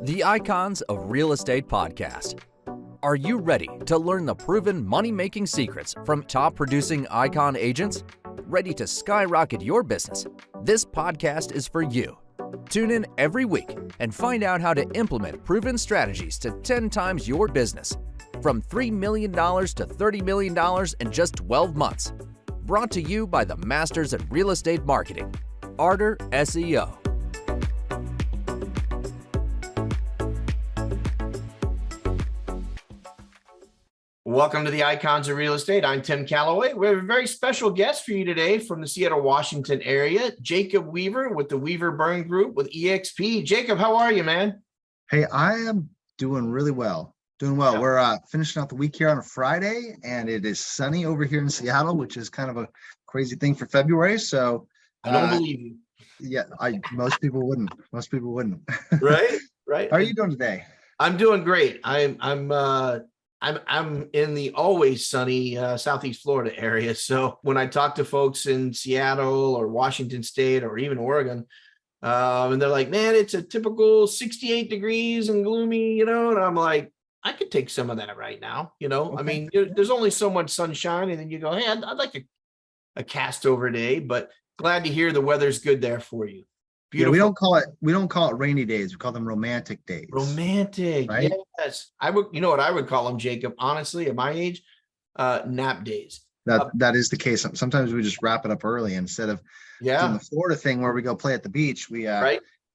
The Icons of Real Estate Podcast. Are you ready to learn the proven money-making secrets from top-producing Icon agents? Ready to skyrocket your business? This podcast is for you. Tune in every week and find out how to implement proven strategies to 10 times your business. From $3 million to $30 million in just 12 months. Brought to you by the Masters in Real Estate Marketing, Arter SEO. Welcome to the Icons of Real Estate. I'm Tim Calloway. We have a very special guest for you today from the Seattle, Washington area, Jacob Weaver with the Weaver Byrne Group with EXP. Jacob, how are you, man? Hey, I am doing really well. Yeah. We're finishing out the week here on a Friday, and it is sunny over here in Seattle, which is kind of a crazy thing for February. So I don't believe you. Yeah, most people wouldn't. Right. How are you doing today? I'm doing great. I'm in the always sunny Southeast Florida area. So when I talk to folks in Seattle or Washington State or even Oregon, and they're like, man, it's a typical 68 degrees and gloomy, and I'm like, I could take some of that right now. Okay. I mean, there's only so much sunshine, and then you go, hey, I'd like a cast over day, but glad to hear the weather's good there for you. Yeah, we don't call it rainy days. We call them romantic days. Romantic, right? Yes. I would, what I would call them, Jacob, honestly, at my age, nap days. That is the case. Sometimes we just wrap it up early instead of doing the Florida thing where we go play at the beach. We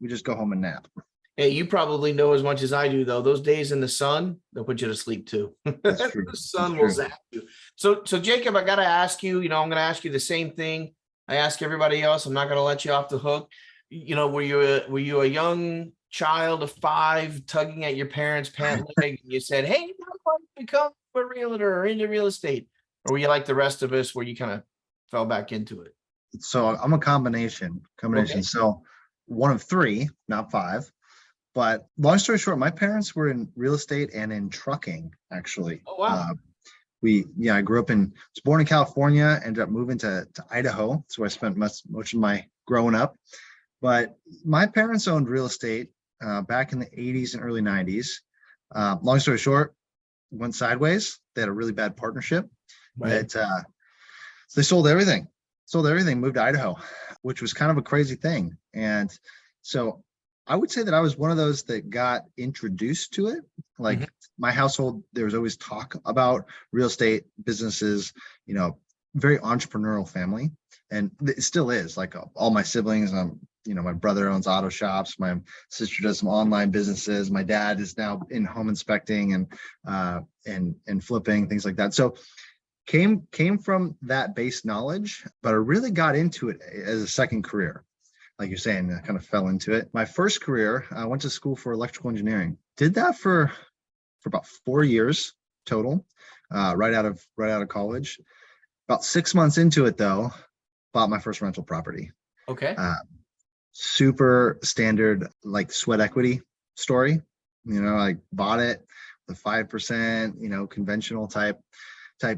just go home and nap. Hey, you probably know as much as I do, though. Those days in the sun, they'll put you to sleep too. That's true. The sun will zap you. So Jacob, I got to ask you, I'm going to ask you the same thing I ask everybody else. I'm not going to let you off the hook. Were you a young child of 5 tugging at your parents' pant leg and you said, hey, I want to become a realtor or into real estate? Or were you like the rest of us where you kind of fell back into it? So I'm a combination. Okay. So one of 3, not 5. But long story short, my parents were in real estate and in trucking, actually. Oh, wow. I grew up was born in California, ended up moving to Idaho. That's where I spent much of my growing up. But my parents owned real estate back in the 80s and early 90s. Long story short, went sideways. They had a really bad partnership. Right. That they sold everything, moved to Idaho, which was kind of a crazy thing. And so I would say that I was one of those that got introduced to it. Like my household, there was always talk about real estate businesses, very entrepreneurial family. And it still is. Like all my siblings, my brother owns auto shops. My sister does some online businesses. My dad is now in home inspecting and flipping, things like that. So came from that base knowledge, but I really got into it as a second career. Like you're saying, I kind of fell into it. My first career, I went to school for electrical engineering. Did that for about 4 years total, right out of college. About 6 months into it, though, bought my first rental property. Okay. Super standard, like sweat equity story. I bought it with 5%, conventional type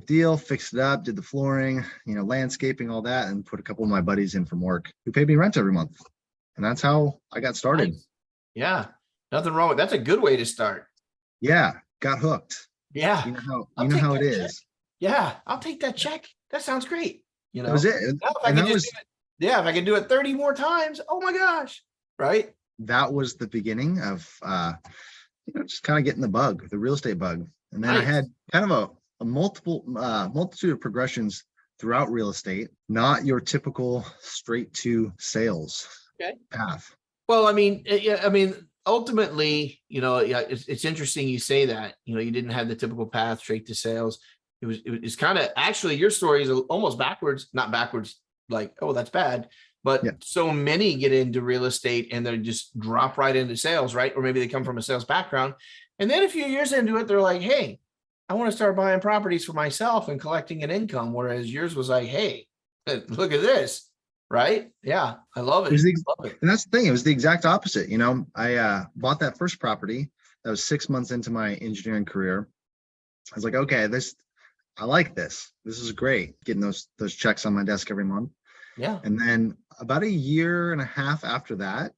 deal, fixed it up, did the flooring, landscaping, all that, and put a couple of my buddies in from work who paid me rent every month. And that's how I got started. Nice. Yeah. Nothing wrong with that's a good way to start. Yeah. Got hooked. Yeah. You know how it is. Check. Yeah. I'll take that check. That sounds great. That was it. If I could do it 30 more times, oh my gosh. Right. That was the beginning of, just kind of getting the real estate bug. And then I had kind of a multitude of progressions throughout real estate, not your typical straight to sales path. Well, ultimately, it's interesting you say that, you didn't have the typical path straight to sales. It was kind of, actually your story is almost backwards, not backwards, like, oh, that's bad. But so many get into real estate and they just drop right into sales, right? Or maybe they come from a sales background. And then a few years into it, they're like, hey, I want to start buying properties for myself and collecting an income. Whereas yours was like, hey, look at this. Right. Yeah. I love it. And that's the thing. It was the exact opposite. I bought that first property. That was 6 months into my engineering career. I was like, okay, I like this. This is great. Getting those checks on my desk every month. Yeah. And then about a year and a half after that,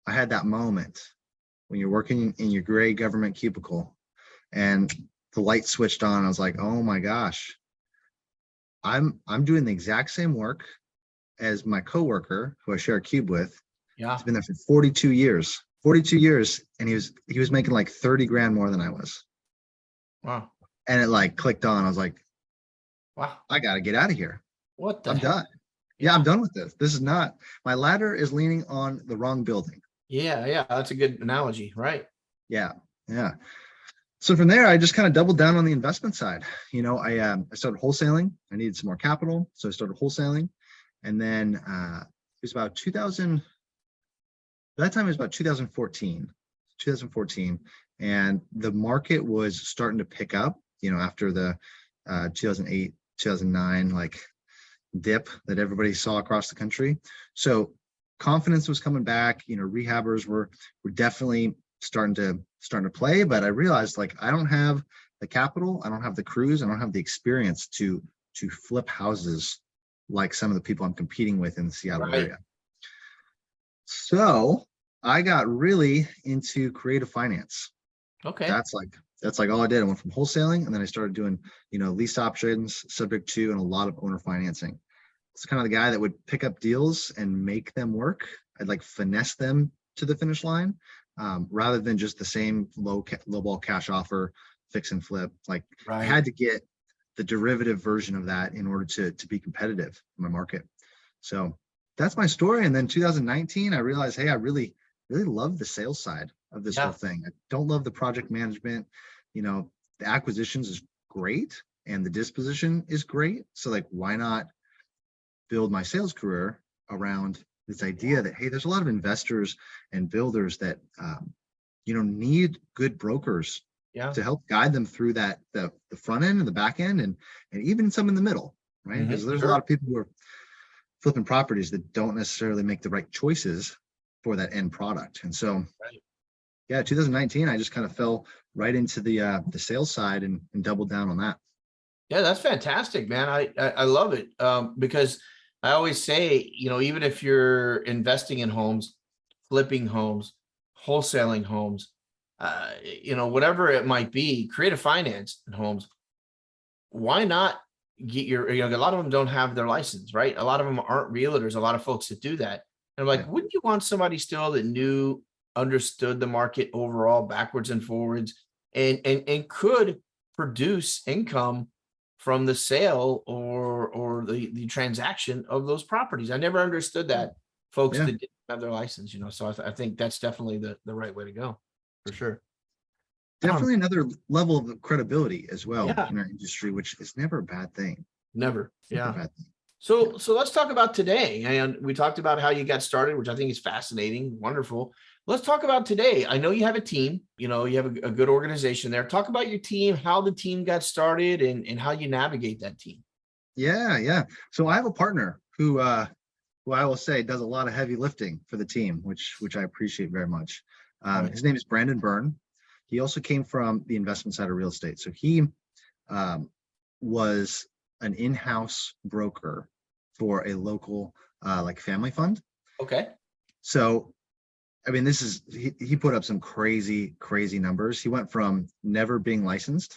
I had that moment when you're working in your gray government cubicle and the light switched on. I was like, oh my gosh, I'm doing the exact same work as my coworker who I share a cube with. Yeah. He's been there for 42 years. 42 years, and he was making like 30 grand more than I was. Wow. And it like clicked on. I was like, Wow. I got to get out of here. I'm done. Yeah, I'm done with this. This is not, my ladder is leaning on the wrong building. Yeah. That's a good analogy, right? Yeah. So from there, I just kind of doubled down on the investment side. I started wholesaling. I needed some more capital, so I started wholesaling. And then it was about 2000. That time it was about 2014, and the market was starting to pick up. After the 2008, 2009 like dip that everybody saw across the country. So confidence was coming back. Rehabbers were definitely starting to play, but I realized like I don't have the capital, I don't have the crews, I don't have the experience to flip houses like some of the people I'm competing with in the Seattle area. So I got really into creative finance. Okay. That's like all I did. I went from wholesaling, and then I started doing, lease options, subject to, and a lot of owner financing. It's kind of the guy that would pick up deals and make them work. I'd like finesse them to the finish line, rather than just the same low ball cash offer, fix and flip. Like I had to get the derivative version of that in order to be competitive in my market. So that's my story. And then 2019, I realized, hey, I really love the sales side of this whole thing. I don't love the project management. The acquisitions is great and the disposition is great. So like, why not build my sales career around this idea that, hey, there's a lot of investors and builders that, need good brokers to help guide them through that, the front end and the back end, and even some in the middle, right? Because there's a lot of people who are flipping properties that don't necessarily make the right choices for that end product. And so, 2019, I just kind of fell right into the sales side and doubled down on that. Yeah, that's fantastic, man. I love it, because I always say, even if you're investing in homes, flipping homes, wholesaling homes, whatever it might be, creative finance in homes, why not get a lot of them don't have their license, right? A lot of them aren't realtors, a lot of folks that do that. And I'm like, wouldn't you want somebody still that understood the market overall, backwards and forwards, and could produce income from the sale or the transaction of those properties? I never understood that, folks that didn't have their license, so I think that's definitely the right way to go, for sure. Definitely another level of credibility as well in our industry, which is never a bad thing. Never. Never a bad thing. So let's talk about today. And we talked about how you got started, which I think is fascinating, wonderful. Let's talk about today. I know you have a team, you have a good organization there. Talk about your team, how the team got started, and how you navigate that team. Yeah. So I have a partner who I will say does a lot of heavy lifting for the team, which I appreciate very much. His name is Weaver Byrne. He also came from the investment side of real estate. So he was an in-house broker for a local like family fund. Okay. So, I mean, he put up some crazy numbers. He went from never being licensed,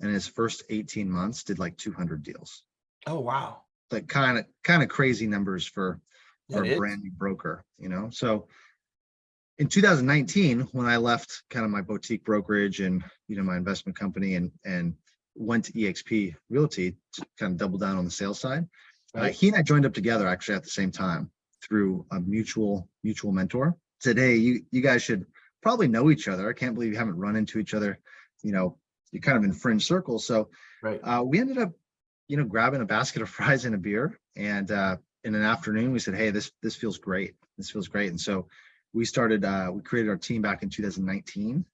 and in his first 18 months did like 200 deals. Oh, wow. Like kind of crazy numbers for a brand new broker, So in 2019, when I left kind of my boutique brokerage and, my investment company and went to EXP Realty to kind of double down on the sales side, he and I joined up together actually at the same time through a mutual mentor. Today, you guys should probably know each other. I can't believe you haven't run into each other, you're kind of in fringe circles. So we ended up, grabbing a basket of fries and a beer. And in an afternoon, we said, hey, this feels great. This feels great. And so we created our team back in 2019.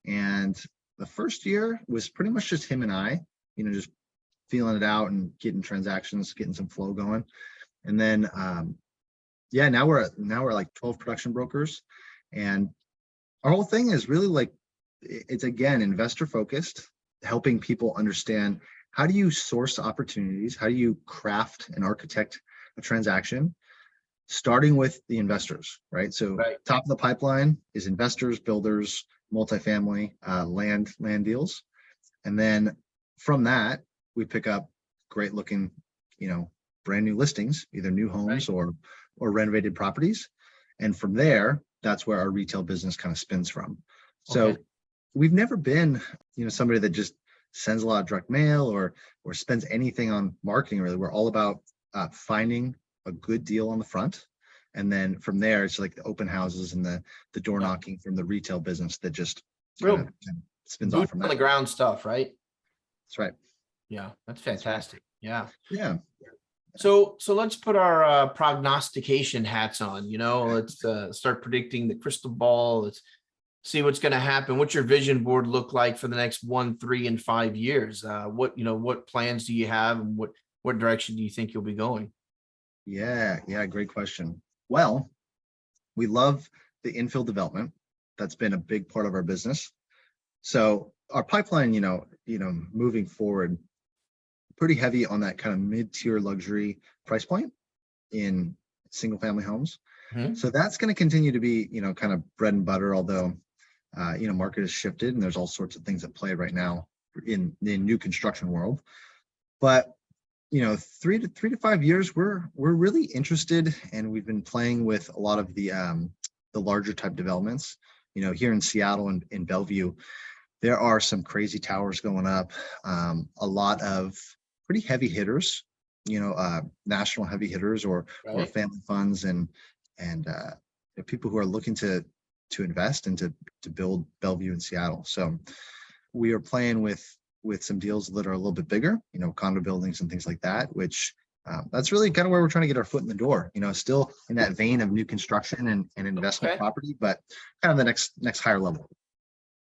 And the first year was pretty much just him and I, just feeling it out and getting transactions, getting some flow going. And then, now we're like 12 production brokers. And our whole thing is really like, it's again, investor focused, helping people understand how do you source opportunities? How do you craft and architect a transaction starting with the investors, right? So top of the pipeline is investors, builders, multifamily, land deals. And then from that, we pick up great looking, brand new listings, either new homes or renovated properties. And from there, that's where our retail business kind of spins from. So we've never been, somebody that just sends a lot of direct mail or spends anything on marketing. Really, we're all about finding a good deal on the front, and then from there, it's like the open houses and the door knocking from the retail business that just kind of spins off from that. On the ground stuff, right? That's right. Yeah, that's fantastic. Yeah. So let's put our prognostication hats on. Let's start predicting the crystal ball. Let's see what's going to happen. What's your vision board look like for the next 1, 3, and 5 years? What plans do you have, and what direction do you think you'll be going? Yeah, great question. Well, we love the infill development. That's been a big part of our business. So our pipeline, moving forward, pretty heavy on that kind of mid-tier luxury price point in single family homes. So that's going to continue to be, kind of bread and butter, although, market has shifted and there's all sorts of things at play right now in the new construction world. But 3 to 5 years, we're really interested, and we've been playing with a lot of the larger type developments. Here in Seattle and in Bellevue, there are some crazy towers going up. A lot of pretty heavy hitters, national heavy hitters or family funds and people who are looking to invest and to build Bellevue in Seattle. So we are playing with some deals that are a little bit bigger, condo buildings and things like that, which that's really kind of where we're trying to get our foot in the door, still in that vein of new construction and investment property, but kind of the next higher level.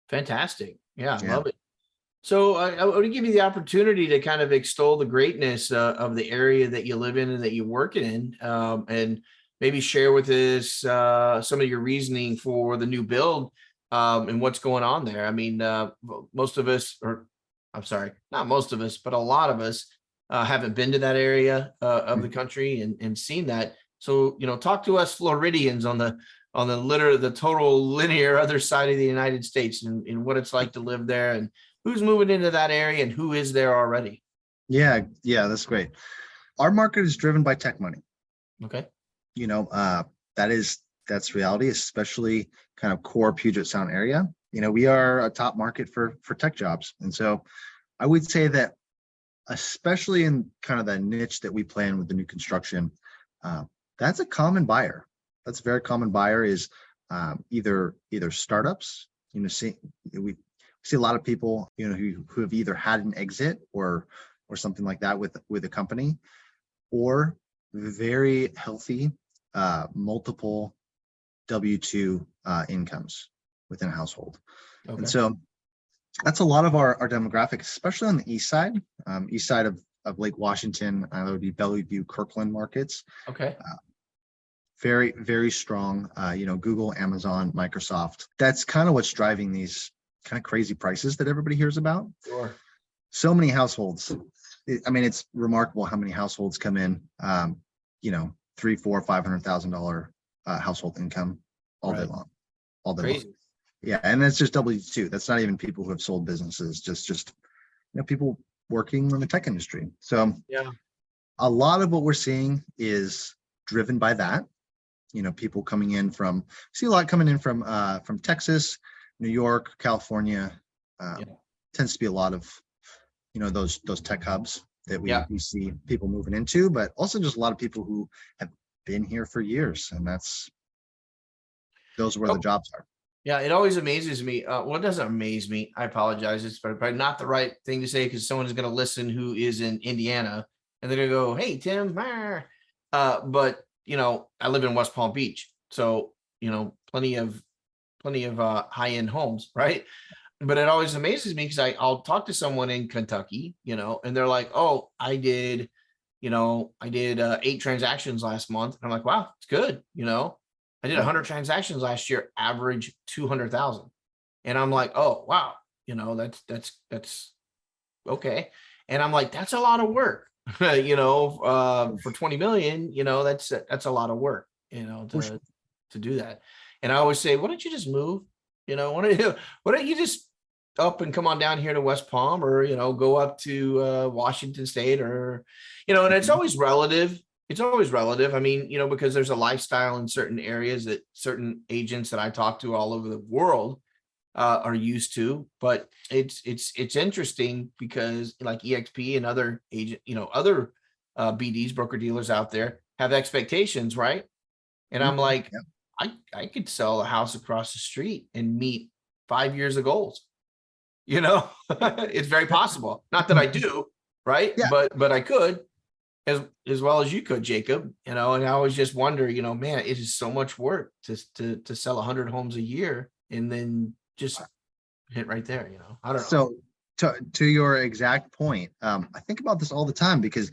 Fantastic. Yeah, I love it. So I would give you the opportunity to kind of extol the greatness of the area that you live in and that you work in, and maybe share with us some of your reasoning for the new build and what's going on there. I mean, most of us, or I'm sorry, not most of us, but a lot of us haven't been to that area of the country and seen that. So, talk to us Floridians on the total linear other side of the United States and what it's like to live there, and who's moving into that area and who is there already. Yeah, that's great. Our market is driven by tech money. Okay. That's reality, especially kind of core Puget Sound area. We are a top market for tech jobs. And so I would say that, especially in kind of the niche that we play in with the new construction, that's a common buyer. That's a very common buyer is either startups. We see a lot of people, who have either had an exit or something like that with a company, or very healthy multiple W-2 incomes within a household. Okay. And so that's a lot of our demographic, especially on the east side of Lake Washington. That would be Bellevue, Kirkland markets. Okay. Very, very strong, Google, Amazon, Microsoft. That's kind of what's driving these kind of crazy prices that everybody hears about. Sure. So many households. It's remarkable how many households come in, $300,000, $400,000, $500,000 household income all day long. All day long. Yeah, and that's just W-2. That's not even people who have sold businesses, just people working in the tech industry. So a lot of what we're seeing is driven by that. People coming in from Texas, New York, California. Tends to be a lot of those tech hubs that we see people moving into, but also just a lot of people who have been here for years, and those are where the jobs are. Yeah, it always amazes me. Well, it doesn't amaze me. I apologize. It's probably not the right thing to say, because someone is going to listen who is in Indiana and they're going to go, "Hey, Tim." But I live in West Palm Beach, so plenty of high-end homes, right? But it always amazes me because I'll talk to someone in Kentucky, and they're like, "Oh, I did 8 transactions last month." And I'm like, "Wow, it's good." I did 100 transactions last year, average 200,000. And I'm like, "Oh, wow. That's okay." And I'm like, "That's a lot of work." For 20 million, that's a lot of work. to do that. And I always say, why don't you just move? Why don't you just up and come on down here to West Palm, or, go up to Washington State, or, and it's always relative. It's always relative. I mean, because there's a lifestyle in certain areas that certain agents that I talk to all over the world are used to. But it's interesting because like EXP and other other BDs, broker dealers out there have expectations, right? And I'm like, I could sell a house across the street and meet 5 years of goals. It's very possible. Not that I do, right? Yeah. But I could, as well as you could, Jacob. And I always just wonder, man, it is so much work to sell 100 homes a year and then just hit right there. I don't know. So to your exact point, I think about this all the time because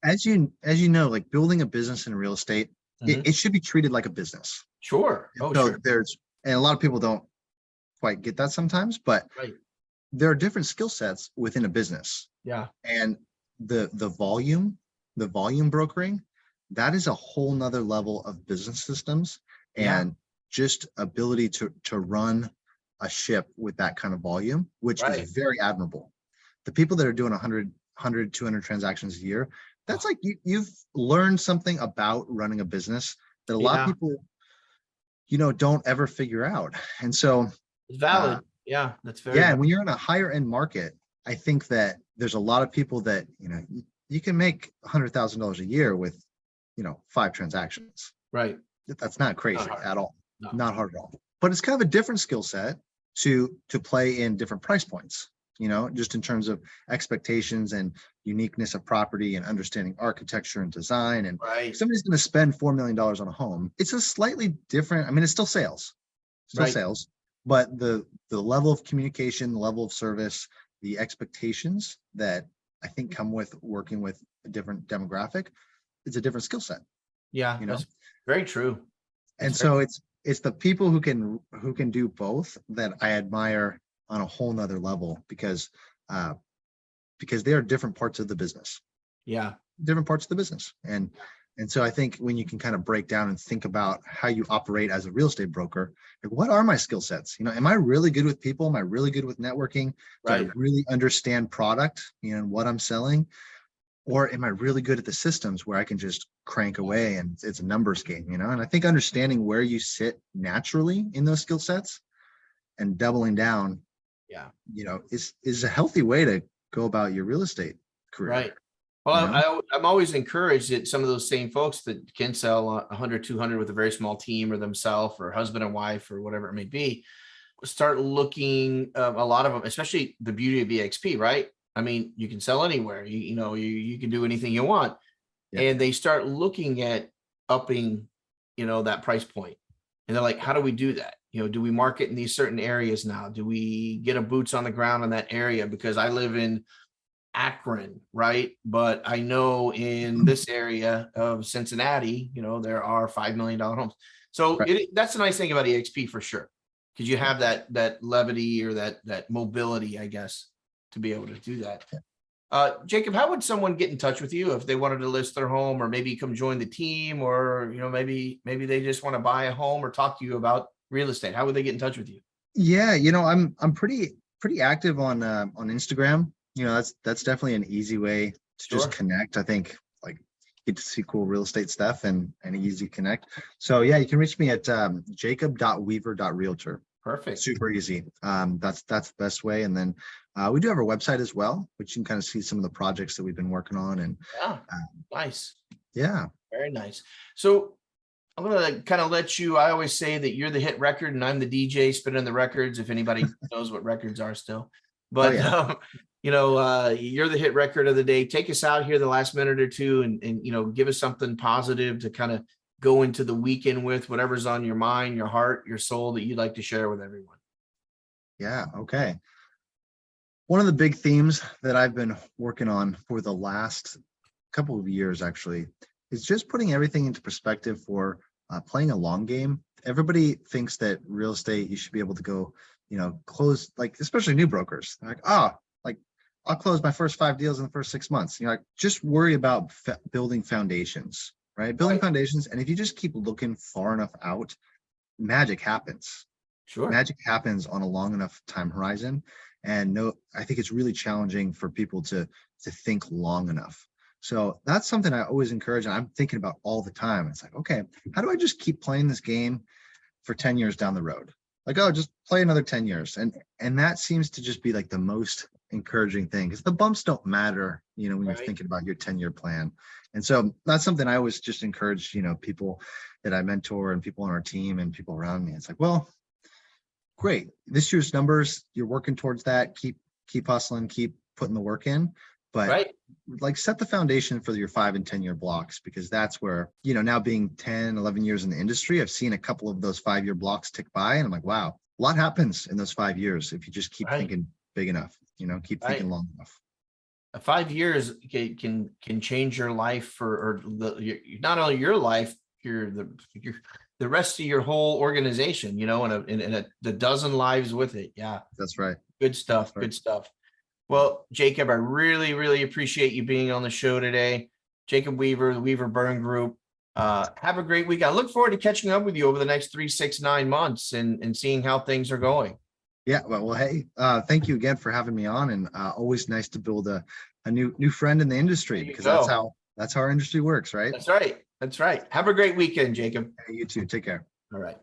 as you know, like building a business in real estate, it should be treated like a business. Sure. Oh, so sure. And a lot of people don't quite get that sometimes, but there are different skill sets within a business. Yeah. And the volume brokering, that is a whole nother level of business systems and just ability to run a ship with that kind of volume, which is very admirable. The people that are doing 100, 200 transactions a year, that's like you've learned something about running a business that a lot of people, don't ever figure out. And so it's valid. That's very and when you're in a higher end market, I think that there's a lot of people that, you can make $100,000 a year with, 5 transactions. Right. That's not crazy at all. No. Not hard at all. But it's kind of a different skill set to play in different price points, just in terms of expectations and uniqueness of property and understanding architecture and design. And if somebody's going to spend $4 million on a home, it's a slightly different, I mean, it's still sales, sales, but the level of communication, the level of service, the expectations that I think come with working with a different demographic, it's a different skill set. Yeah, that's very true. And so it's the people who can do both that I admire on a whole nother level because they are different parts of the business. Yeah. Different parts of the business. And so I think when you can kind of break down and think about how you operate as a real estate broker, like what are my skill sets? Am I really good with people? Am I really good with networking? Do I really understand product and what I'm selling? Or am I really good at the systems where I can just crank away and it's a numbers game, And I think understanding where you sit naturally in those skill sets and doubling down, is a healthy way to go about your real estate career. Right. Well, I'm always encouraged that some of those same folks that can sell 100, 200 with a very small team or themselves or husband and wife or whatever it may be, start looking, a lot of them, especially the beauty of EXP, right? I mean, you can sell anywhere, you can do anything you want. And they start looking at upping, that price point. And they're like, how do we do that? Do we market in these certain areas now? Do we get a boots on the ground in that area? Because I live in Akron, right? But I know in this area of Cincinnati, there are $5 million homes. So that's a nice thing about EXP for sure. Because you have that levity or that mobility, I guess, to be able to do that. Jacob, how would someone get in touch with you if they wanted to list their home or maybe come join the team or, maybe they just want to buy a home or talk to you about real estate? How would they get in touch with you? Yeah. I'm pretty active on Instagram. That's definitely an easy way to just connect. I think like get to see cool real estate stuff and easy connect. So yeah, you can reach me at jacob.weaver.realtor. Perfect. Super easy. That's the best way. And then we do have our website as well, which you can kind of see some of the projects that we've been working on. And nice. Yeah. Very nice. So I'm going to kind of let you, I always say that you're the hit record and I'm the DJ spinning the records, if anybody knows what records are still. But, you're the hit record of the day. Take us out here the last minute or two and give us something positive to kind of go into the weekend with, whatever's on your mind, your heart, your soul that you'd like to share with everyone. Yeah. Okay. One of the big themes that I've been working on for the last couple of years actually is just putting everything into perspective for playing a long game. Everybody thinks that real estate, you should be able to go, close, like, especially new brokers. They're like, I'll close my first 5 deals in the first 6 months. Just worry about building foundations, right? Building foundations. And if you just keep looking far enough out, magic happens. Sure. Magic happens on a long enough time horizon. And no, I think it's really challenging for people to think long enough. So that's something I always encourage, and I'm thinking about all the time. It's like, okay, how do I just keep playing this game for 10 years down the road? Like, oh, just play another 10 years. And that seems to just be like the most encouraging thing, because the bumps don't matter, you know, when you're thinking about your 10-year plan. And so that's something I always just encourage, you know, people that I mentor and people on our team and people around me. It's like, well, great, this year's numbers, you're working towards that. Keep hustling, keep putting the work in, but like set the foundation for your 5 and 10-year blocks, because that's where, you know, now being 10, 11 years in the industry, I've seen a couple of those 5-year blocks tick by, and I'm like, wow, a lot happens in those 5 years if you just keep thinking big enough, you know, keep thinking long enough. 5 years can change your life, not only your life, the rest of your whole organization, you know, and the dozen lives with it. Yeah, that's right. Good stuff. Good stuff. Well, Jacob, I really, really appreciate you being on the show today. Jacob Weaver, the Weaver Byrne Group. Have a great week. I look forward to catching up with you over the next 3, 6, 9 months and seeing how things are going. Yeah, well, hey, thank you again for having me on, and always nice to build a new friend in the industry, because that's how our industry works, right? That's right. That's right. Have a great weekend, Jacob. Hey, you too. Take care. All right.